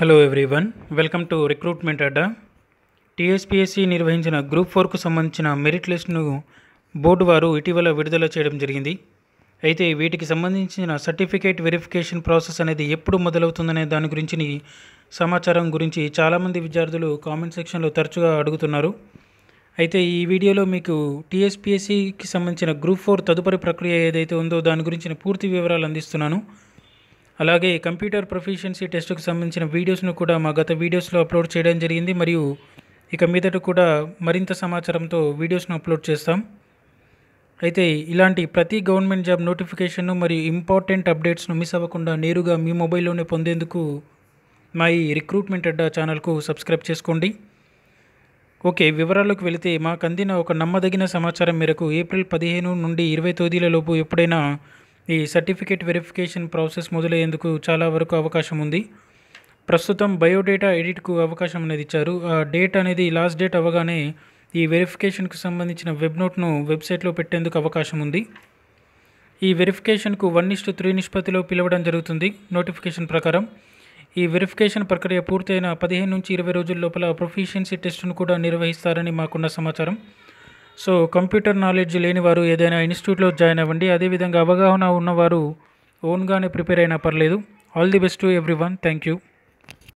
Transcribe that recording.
Hello everyone, welcome to recruitment Adda. TSPSC నిర్వహించిన group 4కు సంబంధించిన merit లిస్ట్ను board వారు ఇటీవల విడుదల చేయడం జరిగింది. అయితే వీటికి సంబంధించిన సర్టిఫికేట్ వెరిఫికేషన్ ప్రాసెస్ అనేది ఎప్పుడు మొదలవుతుందనే దాని గురించి సమాచారం గురించి చాలామంది విద్యార్థులు కామెంట్ సెక్షన్లో తరచుగా అడుగుతున్నారు. అయితే ఈ వీడియోలో మీకు టీఎస్పీఎస్సీకి సంబంధించిన గ్రూప్ 4 తదుపరి ప్రక్రియ ఏదైతే ఉందో దాని గురించిన పూర్తి వివరాలు అందిస్తున్నాను. అలాగే కంప్యూటర్ ప్రొఫిషియన్సీ టెస్ట్కు సంబంధించిన వీడియోస్ను కూడా మా గత వీడియోస్లో అప్లోడ్ చేయడం జరిగింది. మరియు ఇక మీదట కూడా మరింత సమాచారంతో వీడియోస్ను అప్లోడ్ చేస్తాం. అయితే ఇలాంటి ప్రతి గవర్నమెంట్ జాబ్ నోటిఫికేషన్ను మరియు ఇంపార్టెంట్ అప్డేట్స్ను మిస్ అవ్వకుండా నేరుగా మీ మొబైల్లోనే పొందేందుకు మా ఈ రిక్రూట్మెంట్ అడ్డా ఛానల్కు సబ్స్క్రైబ్ చేసుకోండి. ఓకే, వివరాల్లోకి వెళితే మాకు అందిన ఒక నమ్మదగిన సమాచారం మేరకు ఏప్రిల్ 15 నుండి 20 తేదీలలోపు ఎప్పుడైనా ఈ సర్టిఫికేట్ వెరిఫికేషన్ ప్రాసెస్ మొదలయ్యేందుకు చాలా వరకు అవకాశం ఉంది. ప్రస్తుతం బయోడేటా ఎడిట్కు అవకాశం అనేది ఇచ్చారు. ఆ డేట్ అనేది లాస్ట్ డేట్ అవ్వగానే ఈ వెరిఫికేషన్కు సంబంధించిన వెబ్ నోట్ను వెబ్సైట్లో పెట్టేందుకు అవకాశం ఉంది. ఈ వెరిఫికేషన్కు 1:3 నిష్పత్తిలో పిలవడం జరుగుతుంది. నోటిఫికేషన్ ప్రకారం ఈ వెరిఫికేషన్ ప్రక్రియ పూర్తయిన 15 నుంచి 20 రోజుల లోపల ప్రొఫిషియన్సీ టెస్ట్ను కూడా నిర్వహిస్తారని మాకున్న సమాచారం. సో కంప్యూటర్ నాలెడ్జ్ లేని వారు ఏదైనా ఇన్స్టిట్యూట్లో జాయిన్ అవ్వండి. అదేవిధంగా అవగాహన ఉన్నవారు ఓన్గానే ప్రిపేర్ అయినా పర్లేదు. All the best to everyone. Thank you.